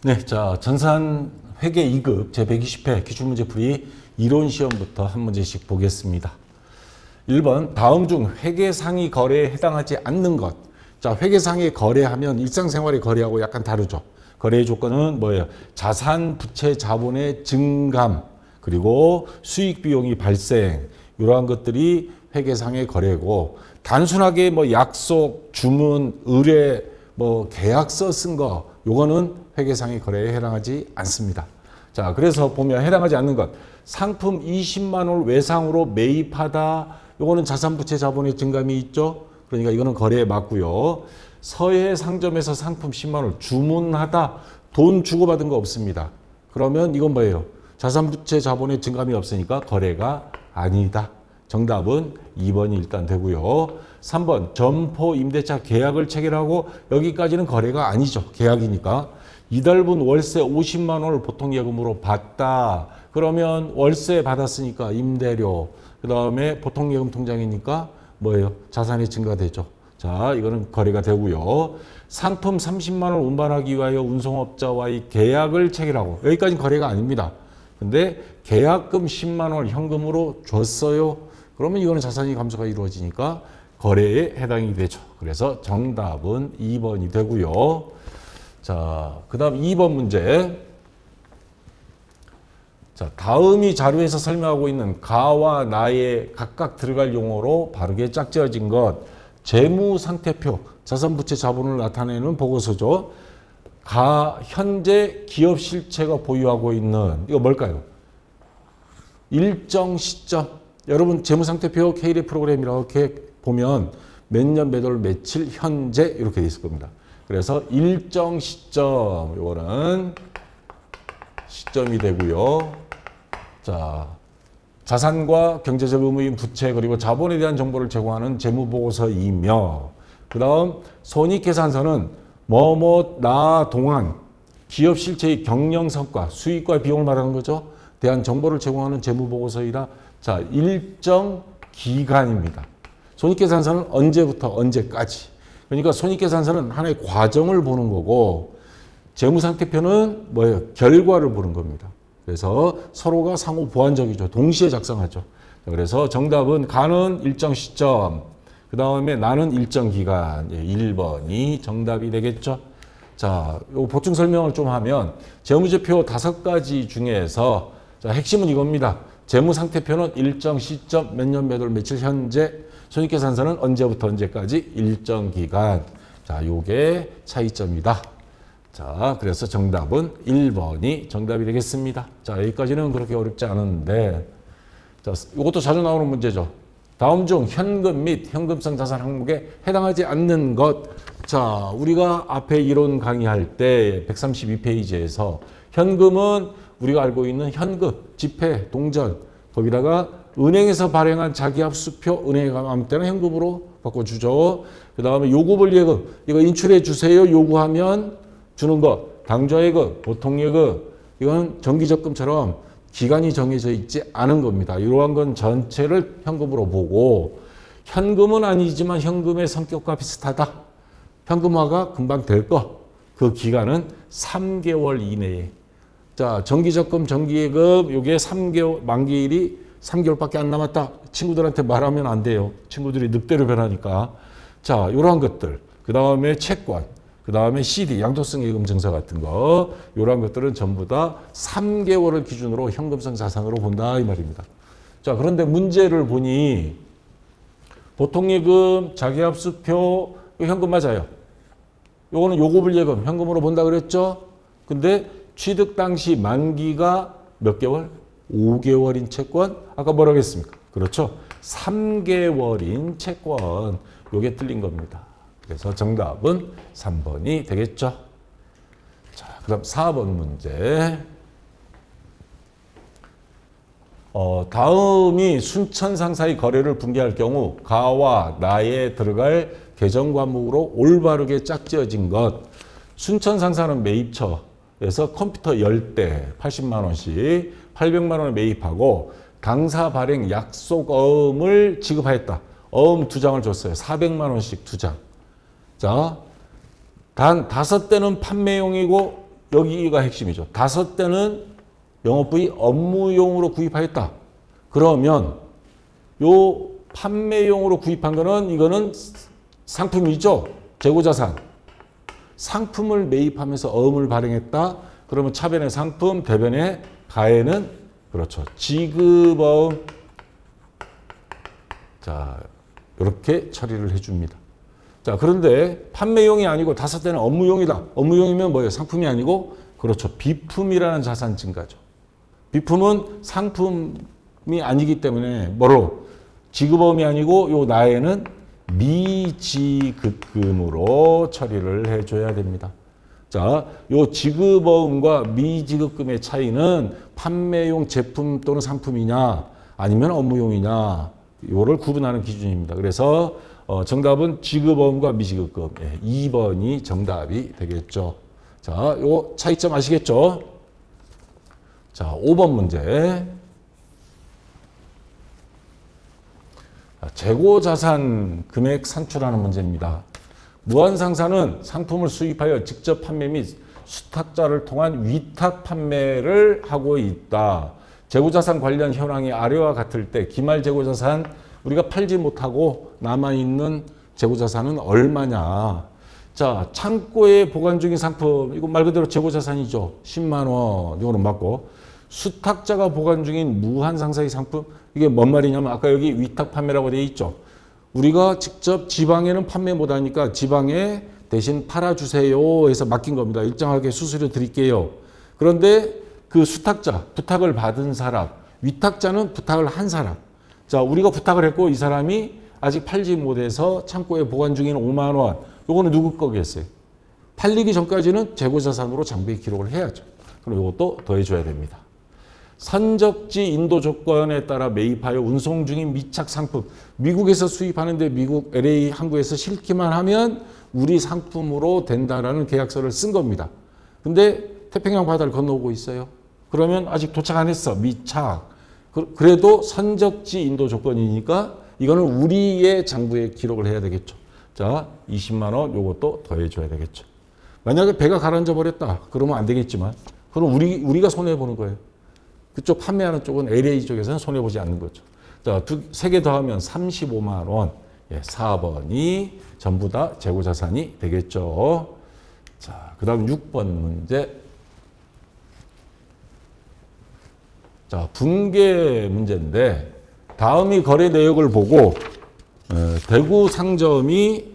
네, 자, 전산 회계 2급 제120회 기출문제풀이 이론 시험부터 한 문제씩 보겠습니다. 1번, 다음 중 회계상의 거래에 해당하지 않는 것. 자, 회계상의 거래하면 일상생활의 거래하고 약간 다르죠. 거래의 조건은 뭐예요? 자산, 부채, 자본의 증감, 그리고 수익 비용이 발생, 이러한 것들이 회계상의 거래고, 단순하게 뭐 약속, 주문, 의뢰, 뭐 계약서 쓴 거, 요거는 회계상의 거래에 해당하지 않습니다. 자, 그래서 보면 해당하지 않는 것. 상품 20만 원을 외상으로 매입하다. 요거는 자산, 부채, 자본의 증감이 있죠. 그러니까 이거는 거래에 맞고요. 서해 상점에서 상품 10만 원을 주문하다. 돈 주고받은 거 없습니다. 그러면 이건 뭐예요? 자산, 부채, 자본의 증감이 없으니까 거래가 아니다. 정답은 2번이 일단 되고요. 3번, 점포 임대차 계약을 체결하고 여기까지는 거래가 아니죠. 계약이니까. 이달분 월세 50만 원을 보통예금으로 받다. 그러면 월세 받았으니까 임대료, 그 다음에 보통예금 통장이니까 뭐예요? 자산이 증가되죠. 자, 이거는 거래가 되고요. 상품 30만 원을 운반하기 위하여 운송업자와의 계약을 체결하고 여기까지는 거래가 아닙니다. 근데 계약금 10만 원을 현금으로 줬어요. 그러면 이거는 자산이 감소가 이루어지니까 거래에 해당이 되죠. 그래서 정답은 2번이 되고요. 자, 그 다음 2번 문제. 자, 다음이 자료에서 설명하고 있는 가와 나에 각각 들어갈 용어로 바르게 짝지어진 것. 재무상태표, 자산부채 자본을 나타내는 보고서죠. 가, 현재 기업 실체가 보유하고 있는, 이거 뭘까요? 일정 시점. 여러분 재무상태표 K레 프로그램이라고 이렇게 보면 몇 년, 몇 월, 며칠, 현재 이렇게 돼 있을 겁니다. 그래서 일정 시점, 요거는 시점이 되고요. 자, 자산과 경제적 의무인 부채 그리고 자본에 대한 정보를 제공하는 재무보고서이며, 그 다음 손익계산서는 뭐뭐 나 동안 기업 실체의 경영성과 수익과 비용을 말하는 거죠. 대한 정보를 제공하는 재무보고서이다. 자, 일정 기간입니다. 손익계산서는 언제부터 언제까지. 그러니까 손익계산서는 하나의 과정을 보는 거고, 재무상태표는 뭐예요? 결과를 보는 겁니다. 그래서 서로가 상호 보완적이죠. 동시에 작성하죠. 그래서 정답은 가는 일정 시점, 그 다음에 나는 일정 기간. 1번이 정답이 되겠죠. 자, 요 보충 설명을 좀 하면 재무제표 5가지 중에서 자, 핵심은 이겁니다. 재무상태표는 일정 시점, 몇 년, 몇 월, 며칠, 현재. 손익계산서는 언제부터 언제까지, 일정 기간. 자, 요게 차이점이다. 자, 그래서 정답은 1번이 정답이 되겠습니다. 자, 여기까지는 그렇게 어렵지 않은데, 자, 이것도 자주 나오는 문제죠. 다음 중 현금 및 현금성 자산 항목에 해당하지 않는 것. 자, 우리가 앞에 이론 강의할 때 132페이지에서 현금은 우리가 알고 있는 현금, 지폐, 동전, 거기다가 은행에서 발행한 자기합수표, 은행에 가면 아무 때나 현금으로 바꿔주죠. 그 다음에 요구불예금, 이거 인출해 주세요 요구하면 주는 것. 당좌예금, 보통예금, 이건 정기적금처럼 기간이 정해져 있지 않은 겁니다. 이러한 건 전체를 현금으로 보고, 현금은 아니지만 현금의 성격과 비슷하다. 현금화가 금방 될 거. 그 기간은 3개월 이내에. 자, 정기적금, 정기예금, 요게 3개월, 만기일이 3개월밖에 안 남았다. 친구들한테 말하면 안 돼요. 친구들이 늑대로 변하니까. 자, 이러한 것들. 그 다음에 채권, 그 다음에 CD, 양도성 예금 증서 같은 거. 이러한 것들은 전부 다 3개월을 기준으로 현금성 자산으로 본다, 이 말입니다. 자, 그런데 문제를 보니 보통예금, 자기합수표, 현금 맞아요. 요거는 요구불예금, 현금으로 본다 그랬죠? 근데 취득 당시 만기가 몇 개월? 5개월인 채권. 아까 뭐라고 했습니까? 그렇죠. 3개월인 채권. 요게 틀린 겁니다. 그래서 정답은 3번이 되겠죠. 자, 그럼 4번 문제. 다음이 순천상사의 거래를 분개할 경우 가와 나에 들어갈 계정과목으로 올바르게 짝지어진 것. 순천상사는 매입처에서 컴퓨터 10대 80만 원씩 800만 원을 매입하고 당사 발행 약속어음을 지급하였다. 어음 2장을 줬어요. 400만 원씩 2장. 자, 단 5대는 판매용이고 여기가 핵심이죠. 5대는 영업부의 업무용으로 구입하였다. 그러면 요 판매용으로 구입한 거는 이거는 상품이죠. 재고자산. 상품을 매입하면서 어음을 발행했다. 그러면 차변의 상품, 대변의 가해는 그렇죠. 지급어음. 자, 이렇게 처리를 해줍니다. 자, 그런데 판매용이 아니고 5대는 업무용이다. 업무용이면 뭐예요? 상품이 아니고 그렇죠. 비품이라는 자산 증가죠. 비품은 상품이 아니기 때문에 뭐로? 지급어음이 아니고 요 나에는 미지급금으로 처리를 해줘야 됩니다. 자, 요 지급어음과 미지급금의 차이는 판매용 제품 또는 상품이냐 아니면 업무용이냐 요를 구분하는 기준입니다. 그래서 정답은 지급어음과 미지급금 2번이 정답이 되겠죠. 자, 요 차이점 아시겠죠? 자, 5번 문제. 재고자산 금액 산출하는 문제입니다. 무한상사는 상품을 수입하여 직접 판매 및 수탁자를 통한 위탁 판매를 하고 있다. 재고자산 관련 현황이 아래와 같을 때 기말 재고자산 우리가 팔지 못하고 남아있는 재고자산은 얼마냐. 자, 창고에 보관 중인 상품 이거 말 그대로 재고자산이죠. 10만 원 이거는 맞고 수탁자가 보관 중인 무한상사의 상품 이게 뭔 말이냐면 아까 여기 위탁 판매라고 되어 있죠. 우리가 직접 지방에는 판매 못하니까 지방에 대신 팔아주세요 해서 맡긴 겁니다. 일정하게 수수료 드릴게요. 그런데 그 수탁자, 부탁을 받은 사람, 위탁자는 부탁을 한 사람. 자, 우리가 부탁을 했고 이 사람이 아직 팔지 못해서 창고에 보관 중인 5만 원. 요거는 누구 거겠어요? 팔리기 전까지는 재고자산으로 장부에 기록을 해야죠. 그럼 이것도 더해줘야 됩니다. 선적지 인도 조건에 따라 매입하여 운송 중인 미착 상품. 미국에서 수입하는데 미국 LA 항구에서 실기만 하면 우리 상품으로 된다라는 계약서를 쓴 겁니다. 근데 태평양 바다를 건너오고 있어요. 그러면 아직 도착 안 했어. 미착. 그래도 선적지 인도 조건이니까 이거는 우리의 장부에 기록을 해야 되겠죠. 자, 20만 원 요것도 더해줘야 되겠죠. 만약에 배가 가라앉아 버렸다. 그러면 안 되겠지만 그럼 우리가 손해보는 거예요. 그쪽 판매하는 쪽은 LA 쪽에서는 손해보지 않는 거죠. 자, 3개 더하면 35만 원. 예, 4번이 전부 다 재고자산이 되겠죠. 자, 그 다음 6번 문제. 자, 분계 문제인데 다음이 거래 내역을 보고 대구 상점이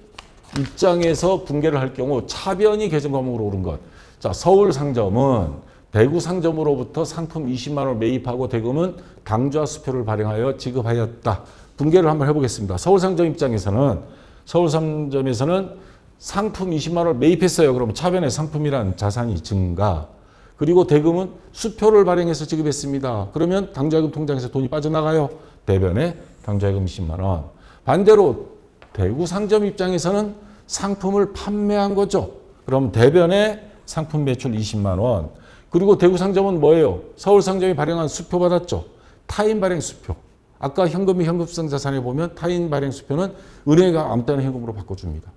입장에서 분계를 할 경우 차변이 계정 과목으로 오른 것. 자, 서울 상점은 대구 상점으로부터 상품 20만 원을 매입하고 대금은 당좌 수표를 발행하여 지급하였다. 분계를 한번 해보겠습니다. 서울 상점 입장에서는 서울 상점에서는 상품 20만 원을 매입했어요. 그러면 차변의 상품이란 자산이 증가. 그리고 대금은 수표를 발행해서 지급했습니다. 그러면 당좌금 통장에서 돈이 빠져나가요. 대변에 당좌금 20만 원. 반대로 대구 상점 입장에서는 상품을 판매한 거죠. 그럼 대변에 상품 매출 20만 원. 그리고 대구 상점은 뭐예요? 서울 상점이 발행한 수표 받았죠. 타인 발행 수표. 아까 현금이 현금성 자산에 보면 타인 발행 수표는 은행가 아무 때나 현금으로 바꿔줍니다.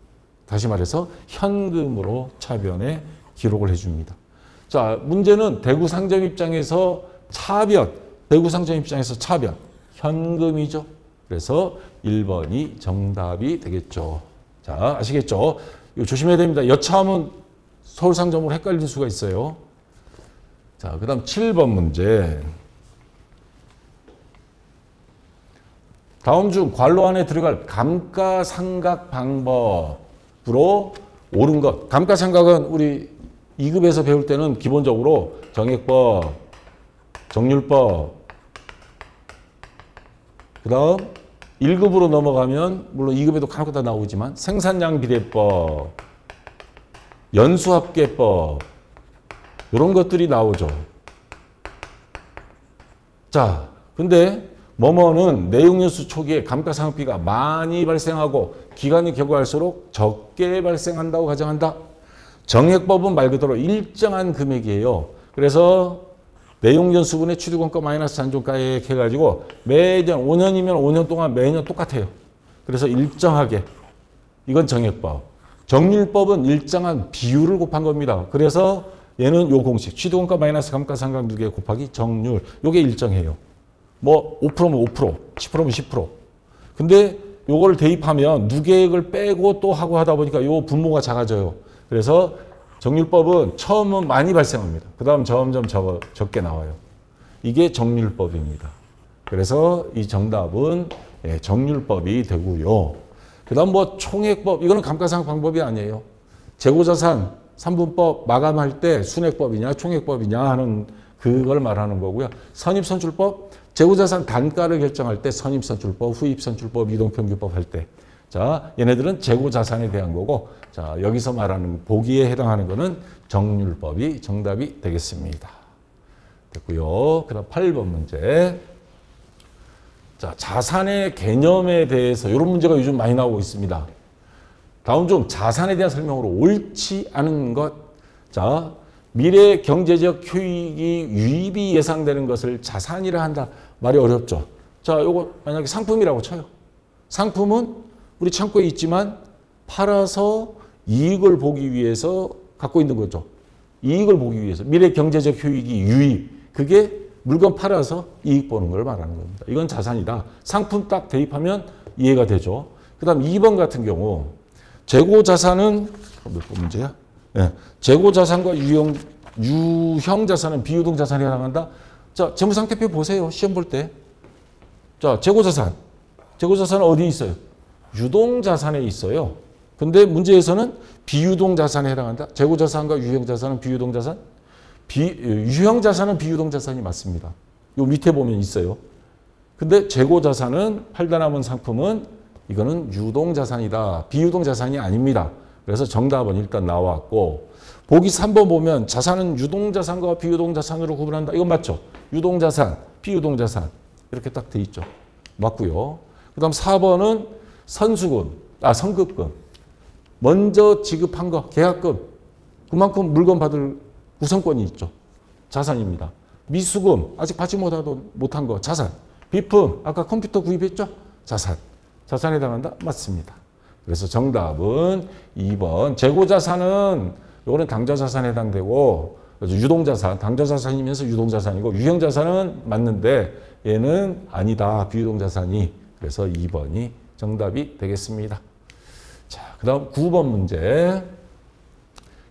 다시 말해서 현금으로 차변에 기록을 해줍니다. 자, 문제는 대구 상점 입장에서 차변, 대구 상점 입장에서 차변, 현금이죠. 그래서 1번이 정답이 되겠죠. 자, 아시겠죠? 이거 조심해야 됩니다. 여차하면 서울 상점으로 헷갈릴 수가 있어요. 자, 그 다음 7번 문제. 다음 중 관로 안에 들어갈 감가상각 방법으로 옳은 것. 감가상각은 우리 2급에서 배울 때는 기본적으로 정액법, 정률법, 그 다음 1급으로 넘어가면 물론 2급에도 간혹 다 나오지만 생산량 비례법, 연수합계법 이런 것들이 나오죠. 자, 근데 뭐뭐는 내용연수 초기에 감가상각비가 많이 발생하고 기간이 경과할수록 적게 발생한다고 가정한다. 정액법은 말 그대로 일정한 금액이에요. 그래서 내용연수분의 취득원가 마이너스 잔존가액 해가지고 매년 5년이면 5년 동안 매년 똑같아요. 그래서 일정하게. 이건 정액법. 정률법은 일정한 비율을 곱한 겁니다. 그래서 얘는 요 공식. 취득원가 마이너스 감가상각 누계 곱하기 정률. 요게 일정해요. 뭐 5%면 5%, 10%면 10%. 근데 요걸 대입하면 누계액을 빼고 또 하고 하다 보니까 요 분모가 작아져요. 그래서 정률법은 처음은 많이 발생합니다. 그 다음 점점 적게 나와요. 이게 정률법입니다. 그래서 이 정답은 정률법이 되고요. 그 다음 뭐 총액법, 이거는 감가상각 방법이 아니에요. 재고자산, 3분법 마감할 때 순액법이냐 총액법이냐 하는 그걸 말하는 거고요. 선입선출법, 재고자산 단가를 결정할 때 선입선출법, 후입선출법, 이동평균법 할 때. 자, 얘네들은 재고자산에 대한 거고, 자, 여기서 말하는 보기에 해당하는 거는 정률법이 정답이 되겠습니다. 됐고요. 그 다음 8번 문제. 자, 자산의 개념에 대해서 이런 문제가 요즘 많이 나오고 있습니다. 다음 좀 자산에 대한 설명으로 옳지 않은 것. 자, 미래 경제적 효익이 유입이 예상되는 것을 자산이라 한다. 말이 어렵죠. 자, 요거 만약에 상품이라고 쳐요. 상품은 우리 창고에 있지만 팔아서 이익을 보기 위해서 갖고 있는 거죠. 이익을 보기 위해서. 미래 경제적 효익이 유입. 그게 물건 팔아서 이익 보는 걸 말하는 겁니다. 이건 자산이다. 상품 딱 대입하면 이해가 되죠. 그 다음 2번 같은 경우 재고자산은 몇 번 문제야? 네. 재고자산과 유형자산은 비유동자산에 해당한다. 자, 재무상태표 보세요. 시험 볼 때. 자, 재고자산. 재고자산은 어디 있어요? 유동자산에 있어요. 근데 문제에서는 비유동자산에 해당한다. 재고자산과 유형자산은 비유동자산? 유형자산은 비유동자산이 맞습니다. 요 밑에 보면 있어요. 근데 재고자산은 팔다 남은 상품은 이거는 유동자산이다. 비유동자산이 아닙니다. 그래서 정답은 일단 나왔고 보기 3번 보면 자산은 유동자산과 비유동자산으로 구분한다. 이건 맞죠? 유동자산, 비유동자산 이렇게 딱 돼 있죠. 맞고요. 그 다음 4번은 선급금. 먼저 지급한 거, 계약금. 그만큼 물건 받을 우선권이 있죠. 자산입니다. 미수금, 아직 받지 못한 거, 자산. 비품, 아까 컴퓨터 구입했죠? 자산. 자산에 해당한다? 맞습니다. 그래서 정답은 2번. 재고자산은 이거는 당좌자산에 해당되고 유동자산, 당좌자산이면서 유동자산이고 유형자산은 맞는데 얘는 아니다. 비유동자산이. 그래서 2번이 정답이 되겠습니다. 자, 그 다음 9번 문제.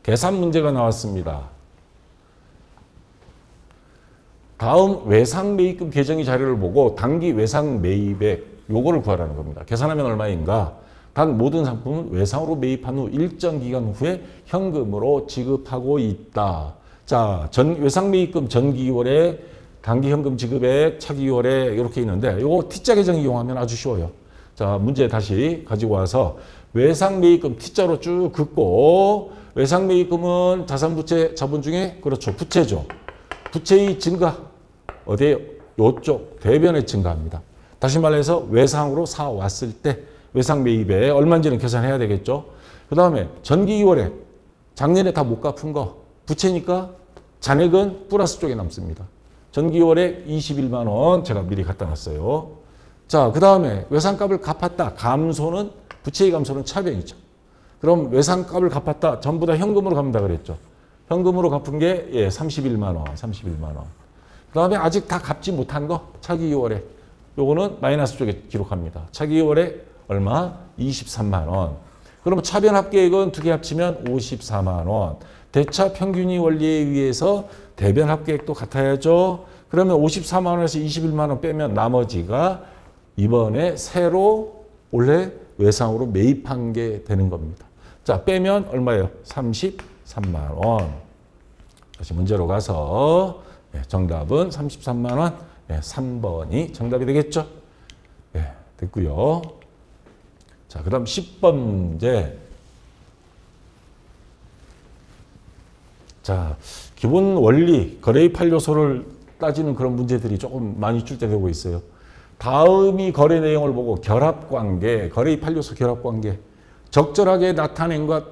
계산 문제가 나왔습니다. 다음 외상매입금 계정의 자료를 보고 단기 외상매입액 요거를 구하라는 겁니다. 계산하면 얼마인가? 단 모든 상품은 외상으로 매입한 후 일정 기간 후에 현금으로 지급하고 있다. 자, 외상매입금 전기월에 단기 현금 지급액, 차기월에 이렇게 있는데 요거 T자 계정 이용하면 아주 쉬워요. 자, 문제 다시 가지고 와서 외상매입금 T자로 쭉 긋고 외상매입금은 자산부채 자본 중에 그렇죠. 부채죠. 부채의 증가 어디에 요쪽 대변에 증가합니다. 다시 말해서 외상으로 사왔을 때 외상 매입에 얼마인지는 계산해야 되겠죠. 그 다음에 전기 2월에 작년에 다 못 갚은 거 부채니까 잔액은 플러스 쪽에 남습니다. 전기 2월에 21만 원 제가 미리 갖다 놨어요. 자, 그 다음에 외상값을 갚았다. 감소는 부채의 감소는 차변이죠. 그럼 외상값을 갚았다. 전부 다 현금으로 갚는다 그랬죠. 현금으로 갚은 게 31만 원, 31만 원. 그 다음에 아직 다 갚지 못한 거 차기 2월에 요거는 마이너스 쪽에 기록합니다. 차기 2월에 얼마? 23만 원. 그러면 차변 합계액은 두 개 합치면 54만 원. 대차 평균이 원리에 의해서 대변 합계액도 같아야죠. 그러면 54만 원에서 21만 원 빼면 나머지가 이번에 새로 올해 외상으로 매입한 게 되는 겁니다. 자, 빼면 얼마예요? 33만 원. 다시 문제로 가서 정답은 33만 원. 3번이 정답이 되겠죠? 됐고요. 자, 그 다음 10번 문제. 자, 기본 원리, 거래의 8요소를 따지는 그런 문제들이 조금 많이 출제되고 있어요. 다음이 거래 내용을 보고 결합관계, 거래의 8요소 결합관계. 적절하게 나타낸 것,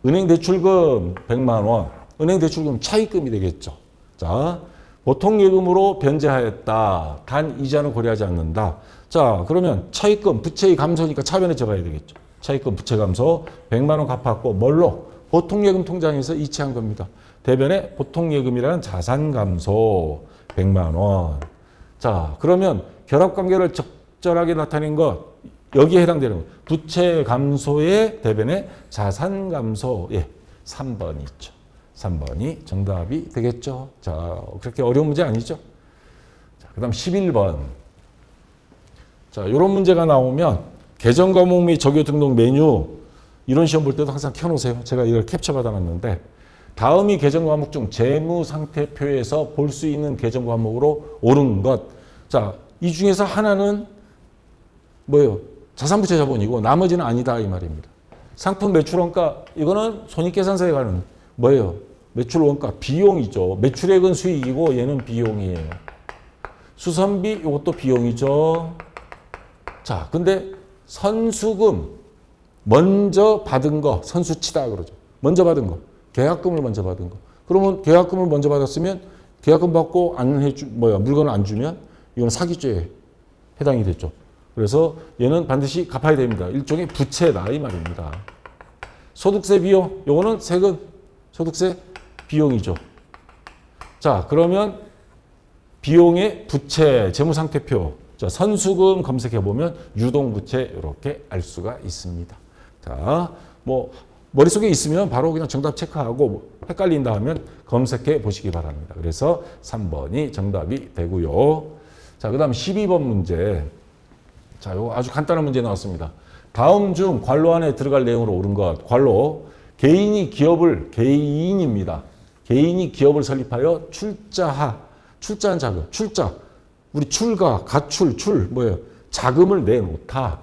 은행대출금 100만 원, 은행대출금 차입금이 되겠죠. 자, 보통예금으로 변제하였다. 단 이자는 고려하지 않는다. 자, 그러면 차입금, 부채의 감소니까 차변에 적어야 되겠죠. 차입금, 부채 감소 100만 원 갚았고 뭘로? 보통예금 통장에서 이체한 겁니다. 대변에 보통예금이라는 자산 감소 100만 원. 자, 그러면 결합관계를 적절하게 나타낸 것, 여기에 해당되는 것. 부채 감소의 대변에 자산 감소. 예, 3번이 있죠. 3번이 정답이 되겠죠. 자, 그렇게 어려운 문제 아니죠? 자, 그 다음 11번. 자, 이런 문제가 나오면 계정 과목 및 적요 등록 메뉴 이런 시험 볼 때도 항상 켜놓으세요. 제가 이걸 캡처 받아놨는데 다음이 계정 과목 중 재무상태표에서 볼 수 있는 계정 과목으로 옳은 것. 자, 이 중에서 하나는 뭐예요? 자산부채 자본이고 나머지는 아니다 이 말입니다. 상품 매출원가 이거는 손익계산서에 가는 뭐예요? 매출원가 비용이죠. 매출액은 수익이고 얘는 비용이에요. 수선비 이것도 비용이죠. 자, 근데 선수금 먼저 받은 거 선수치다 그러죠. 먼저 받은 거. 계약금을 먼저 받은 거. 그러면 계약금을 먼저 받았으면 계약금 받고 안 해주 물건을 안 주면 이건 사기죄에 해당이 됐죠. 그래서 얘는 반드시 갚아야 됩니다. 일종의 부채다 이 말입니다. 소득세 비용 요거는 세금 소득세 비용이죠. 자, 그러면 비용의 부채 재무상태표 자, 선수금 검색해 보면 유동부채 이렇게 알 수가 있습니다. 자, 뭐 머릿속에 있으면 바로 그냥 정답 체크하고 헷갈린다 하면 검색해 보시기 바랍니다. 그래서 3번이 정답이 되고요. 자, 그다음 12번 문제. 자, 이거 아주 간단한 문제 나왔습니다. 다음 중 관로 안에 들어갈 내용으로 옳은 것. 관로. 개인이 개인입니다. 개인이 기업을 설립하여 출자한 자금. 출자. 우리 출가, 가출, 뭐예요? 자금을 내놓다.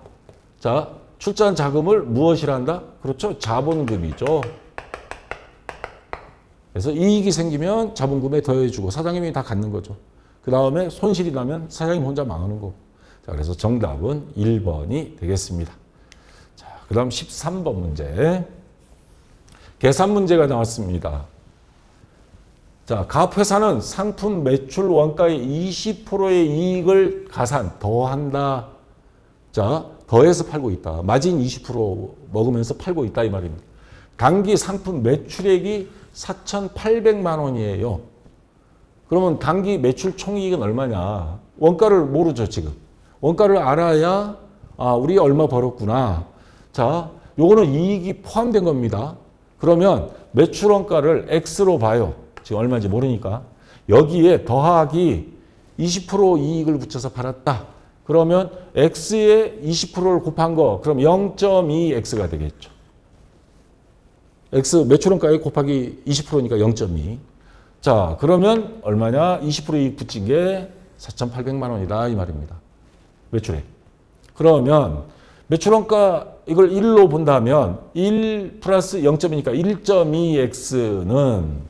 자, 출자한 자금을 무엇이라 한다? 그렇죠. 자본금이죠. 그래서 이익이 생기면 자본금에 더해주고 사장님이 다 갖는 거죠. 그 다음에 손실이 나면 사장님 혼자 망하는 거고. 자, 그래서 정답은 1번이 되겠습니다. 자, 그 다음 13번 문제. 계산 문제가 나왔습니다. 자, 갑회사는 상품 매출 원가의 20%의 이익을 더한다. 자, 더해서 팔고 있다. 마진 20% 먹으면서 팔고 있다 이 말입니다. 당기 상품 매출액이 4,800만 원이에요. 그러면 당기 매출 총이익은 얼마냐? 원가를 모르죠, 지금. 원가를 알아야 우리 얼마 벌었구나. 자, 요거는 이익이 포함된 겁니다. 그러면 매출 원가를 X로 봐요. 지금 얼마인지 모르니까. 여기에 더하기 20% 이익을 붙여서 팔았다. 그러면 X에 20%를 곱한 거, 그럼 0.2X가 되겠죠. X 매출원가에 곱하기 20%니까 0.2. 자, 그러면 얼마냐? 20% 이익 붙인 게 4,800만 원이다 이 말입니다. 매출액. 그러면 매출원가 이걸 1로 본다면 1 플러스 0.2니까 1.2X는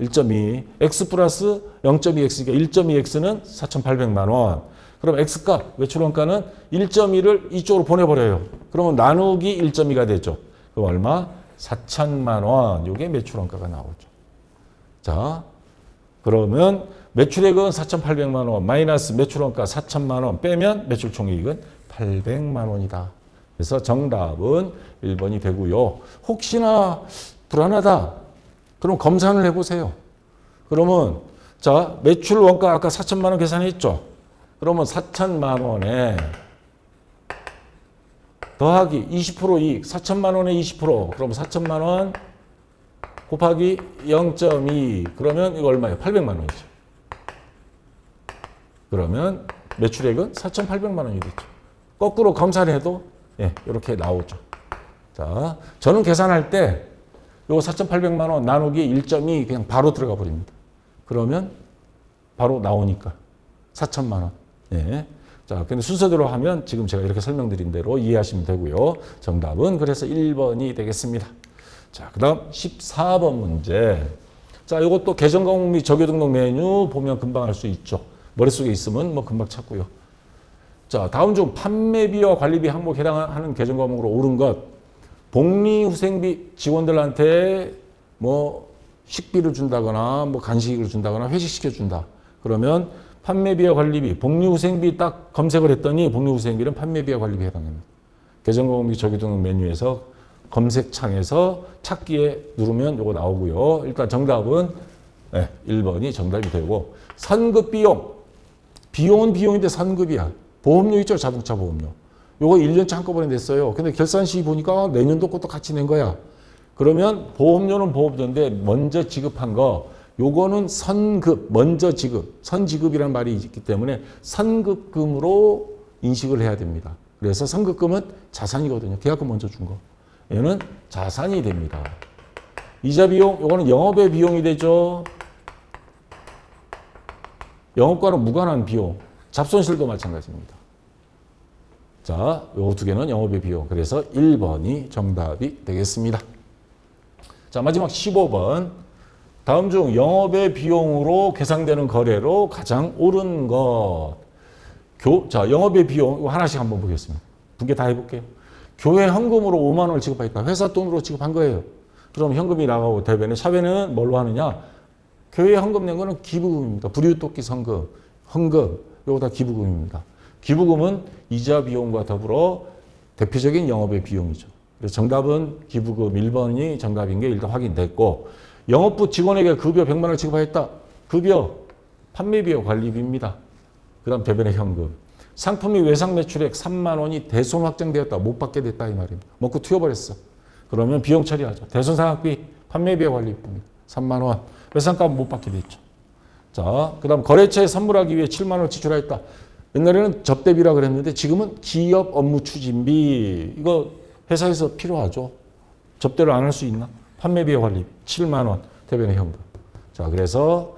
1.2, X 플러스 0.2X니까 1.2X는 4,800만 원. 그럼 X값, 매출원가는 1.2를 이쪽으로 보내버려요. 그러면 나누기 1.2가 되죠. 그럼 얼마? 4천만 원. 이게 매출원가가 나오죠. 자, 그러면 매출액은 4,800만 원 마이너스 매출원가 4천만 원 빼면 매출총이익은 800만 원이다. 그래서 정답은 1번이 되고요. 혹시나 불안하다. 그럼 검산을 해보세요. 그러면 자, 매출 원가 아까 4천만 원 계산했죠. 그러면 4천만 원에 더하기 20% 이익, 4천만 원에 20%, 그럼 4천만 원 곱하기 0.2, 그러면 이거 얼마예요? 800만 원이죠. 그러면 매출액은 4,800만 원이 되죠. 거꾸로 검산해도 이렇게 나오죠. 자, 저는 계산할 때 요거 4,800만 원 나누기 1.2 그냥 바로 들어가 버립니다. 그러면 바로 나오니까 4천만 원. 네. 자, 근데 순서대로 하면 지금 제가 이렇게 설명드린 대로 이해하시면 되고요. 정답은 그래서 1번이 되겠습니다. 자, 그 다음 14번 문제. 자, 이것도 계정 과목 및 적요 등록 메뉴 보면 금방 알 수 있죠. 머릿속에 있으면 뭐 금방 찾고요. 자, 다음 중 판매비와 관리비 항목에 해당하는 계정 과목으로 옳은 것. 복리후생비 직원들한테 뭐 식비를 준다거나 뭐 간식을 준다거나 회식시켜 준다. 그러면 판매비와 관리비, 복리후생비 딱 검색을 했더니 복리후생비는 판매비와 관리비에 해당합니다. 계정 과목 및 적요 등록 메뉴에서 검색창에서 찾기에 누르면 요거 나오고요. 일단 정답은 네, 1번이 정답이 되고 선급 비용. 비용은 비용인데 선급이야. 보험료 있죠? 자동차 보험료. 요거 1년치 한꺼번에 냈어요. 근데 결산시 보니까 내년도 것도 같이 낸 거야. 그러면 보험료는 보험료인데 먼저 지급한 거 요거는 선급, 먼저 지급, 선지급이라는 말이 있기 때문에 선급금으로 인식을 해야 됩니다. 그래서 선급금은 자산이거든요. 계약금 먼저 준 거. 얘는 자산이 됩니다. 이자 비용, 요거는 영업의 비용이 되죠. 영업과는 무관한 비용. 잡손실도 마찬가지입니다. 자, 요 두 개는 영업의 비용. 그래서 1번이 정답이 되겠습니다. 자, 마지막 15번. 다음 중 영업의 비용으로 계상되는 거래로 가장 옳은 것. 자, 영업의 비용 이거 하나씩 한번 보겠습니다. 두 개 다 해볼게요. 교회 현금으로 5만 원을 지급하니까 회사 돈으로 지급한 거예요. 그럼 현금이 나가고 대변에 차변에는 뭘로 하느냐? 교회 현금 낸 거는 기부금입니다. 불이웃돕기 성금, 헌금 이거 다 기부금입니다. 기부금은 이자 비용과 더불어 대표적인 영업의 비용이죠. 그래서 정답은 기부금 1번이 정답인 게 일단 확인됐고 영업부 직원에게 급여 100만 원을 지급하였다. 급여, 판매비용 관리비입니다. 그 다음 대변의 현금. 상품이 외상 매출액 3만 원이 대손 확정되었다. 못 받게 됐다 이 말입니다. 먹고 튀어버렸어. 그러면 비용 처리하죠. 대손상학비, 판매비의 관리비입니다. 3만 원. 외상값 못 받게 됐죠. 자, 그 다음 거래처에 선물하기 위해 7만 원을 지출하였다. 옛날에는 접대비라 그랬는데 지금은 기업 업무 추진비. 이거 회사에서 필요하죠. 접대를 안 할 수 있나? 판매비의 관리비 7만 원. 대변의 현금. 자, 그래서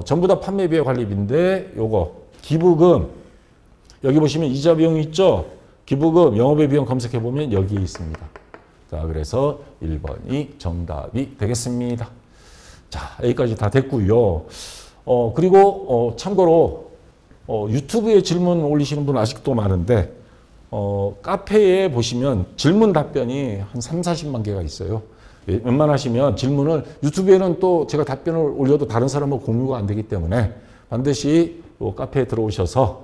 전부 다 판매비의 관리비인데 요거 기부금 여기 보시면 이자 비용이 있죠. 기부금 영업의 비용 검색해 보면 여기에 있습니다. 자, 그래서 1번이 정답이 되겠습니다. 자, 여기까지 다 됐고요. 그리고 참고로 유튜브에 질문 올리시는 분 아직도 많은데 카페에 보시면 질문 답변이 한 3, 40만 개가 있어요. 웬만하시면 질문을 유튜브에는 또 제가 답변을 올려도 다른 사람하고 공유가 안 되기 때문에 반드시 카페에 들어오셔서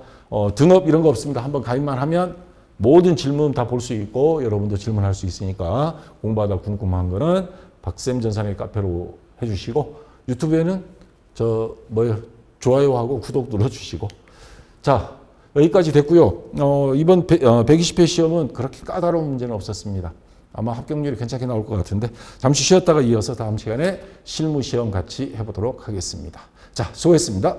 등업 이런 거 없습니다. 한번 가입만 하면 모든 질문 다 볼 수 있고 여러분도 질문할 수 있으니까 공부하다 궁금한 거는 박쌤 전산의 카페로 해주시고 유튜브에는 좋아요하고 구독 눌러주시고 자 여기까지 됐고요. 이번 120회 시험은 그렇게 까다로운 문제는 없었습니다. 아마 합격률이 괜찮게 나올 것 같은데 잠시 쉬었다가 이어서 다음 시간에 실무 시험 같이 해보도록 하겠습니다. 자, 수고했습니다.